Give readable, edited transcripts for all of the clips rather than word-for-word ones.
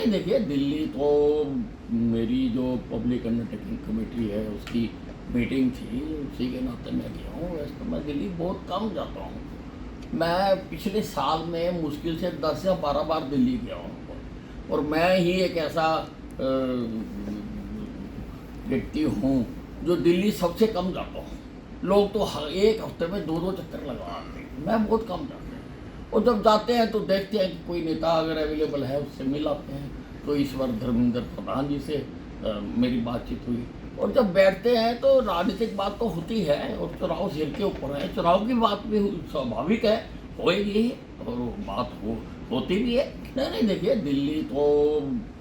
नहीं, देखिए दिल्ली तो मेरी जो पब्लिक अंडरटेकिंग कमेटी है उसकी मीटिंग थी, उसी के नाते मैं गया हूँ। वैसे तो मैं दिल्ली बहुत कम जाता हूँ। मैं पिछले साल में मुश्किल से 10 या 12 बार दिल्ली गया हूँ और मैं ही एक ऐसा व्यक्ति हूँ जो दिल्ली सबसे कम जाता हूँ। लोग तो एक हफ्ते में 2-2 चक्कर लगवाते हैं, मैं बहुत कम जाता हूँ। और जब जाते हैं तो देखते हैं कि कोई नेता अगर अवेलेबल है उससे मिल आते हैं। तो इस बार धर्मेंद्र प्रधान जी से मेरी बातचीत हुई और जब बैठते हैं तो राजनीतिक बात तो होती है और चुनाव सिर के ऊपर है, चुनाव की बात भी स्वाभाविक है, होएगी और बात होती भी है। नहीं, देखिए दिल्ली तो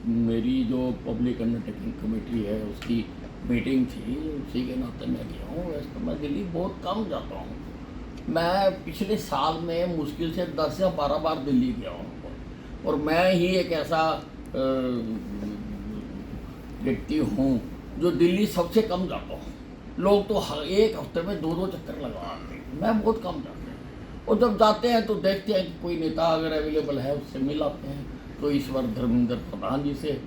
मेरी जो पब्लिक अंडरटेकिंग कमेटी है उसकी मीटिंग थी, उसी के नाते मैं गया हूँ। वैसे तो मैं दिल्ली बहुत कम जाता हूँ। मैं पिछले साल में मुश्किल से 10 या 12 बार दिल्ली गया हूँ और मैं ही एक ऐसा व्यक्ति हूँ जो दिल्ली सबसे कम जाता हूँ। लोग तो एक हफ्ते में 2-2 चक्कर लगवाते हैं, मैं बहुत कम जाता हूँ। और जब जाते हैं तो देखते हैं कि कोई नेता अगर अवेलेबल है उससे मिल आते हैं। तो इस बार धर्मेंद्र प्रधान जी से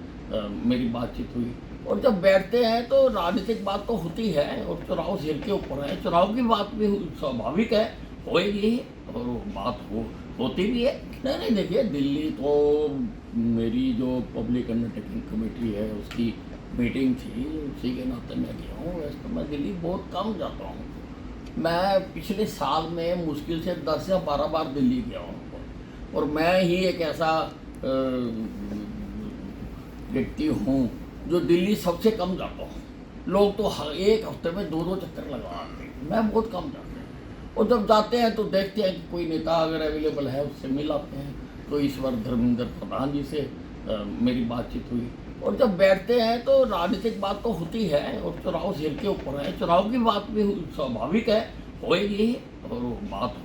मेरी बातचीत हुई और जब बैठते हैं तो राजनीतिक बात तो होती है और चुनाव सिर के ऊपर है, चुनाव की बात भी स्वाभाविक है, होएगी और बात होती भी है। नहीं, देखिए दिल्ली तो मेरी जो पब्लिक अंडरटेकिंग कमेटी है उसकी मीटिंग थी, उसी के नाते मैं गया हूँ। वैसे तो मैं दिल्ली बहुत कम जाता हूँ। मैं पिछले साल में मुश्किल से 10 या 12 बार दिल्ली गया हूँ और मैं ही एक ऐसा व्यक्ति हूँ जो दिल्ली सबसे कम जाता हूँ। लोग तो एक हफ्ते में 2-2 चक्कर लगवाते हैं, मैं बहुत कम जाता हूँ। और जब जाते हैं तो देखते हैं कि कोई नेता अगर अवेलेबल है उससे मिल आते हैं। तो इस बार धर्मेंद्र प्रधान जी से मेरी बातचीत हुई और जब बैठते हैं तो राजनीतिक बात तो होती है और चुनाव सिर के ऊपर है, चुनाव की बात भी स्वाभाविक है, होएगी और बात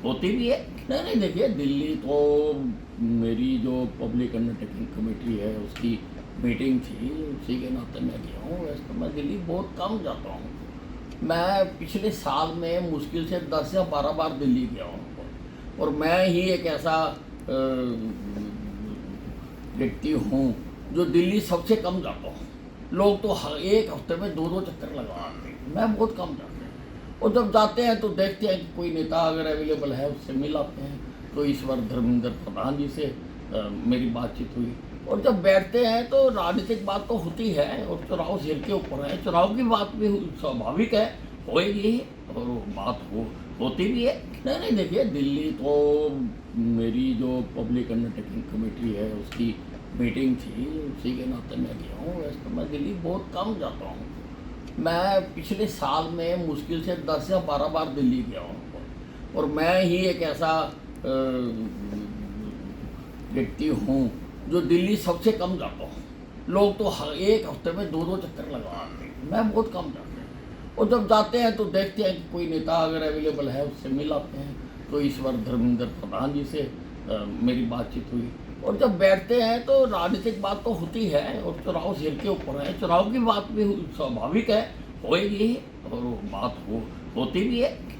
होती भी है। नहीं, देखिए दिल्ली तो मेरी जो पब्लिक अंडरटेकिंग कमेटी है उसकी मीटिंग थी, उसी के नाते मैं गया हूँ। वैसे तो मैं दिल्ली बहुत कम जाता हूँ। मैं पिछले साल में मुश्किल से 10 या 12 बार दिल्ली गया हूँ और मैं ही एक ऐसा व्यक्ति हूँ जो दिल्ली सबसे कम जाता हूँ। लोग तो एक हफ्ते में 2-2 चक्कर लगवाते हैं, मैं बहुत कम जाता हूँ। और जब जाते हैं तो देखते हैं कि कोई नेता अगर अवेलेबल है उससे मिल आते हैं। तो इस बार धर्मेंद्र प्रधान जी से मेरी बातचीत हुई और जब बैठते हैं तो राजनीतिक बात तो होती है और चुनाव सिर के ऊपर है, चुनाव की बात भी स्वाभाविक है, होएगी और बात होती भी है। नहीं, देखिए दिल्ली तो मेरी जो पब्लिक अंडरटेकिंग कमेटी है उसकी मीटिंग थी, उसी के नाते मैं गया हूँ। वैसे तो मैं दिल्ली बहुत कम जाता हूँ। मैं पिछले साल में मुश्किल से 10 या 12 बार दिल्ली गया हूँ और मैं ही एक ऐसा व्यक्ति हूँ जो दिल्ली सबसे कम जाता हूँ। लोग तो एक हफ्ते में 2-2 चक्कर लगवाते हैं, मैं बहुत कम जाता हूँ। और जब जाते हैं तो देखते हैं कि कोई नेता अगर अवेलेबल है उससे मिल आते हैं। तो इस बार धर्मेंद्र प्रधान जी से मेरी बातचीत हुई और जब बैठते हैं तो राजनीतिक बात तो होती है और चुनाव सिर के ऊपर है, चुनाव की बात भी स्वाभाविक है, होएगी और बात होती भी है।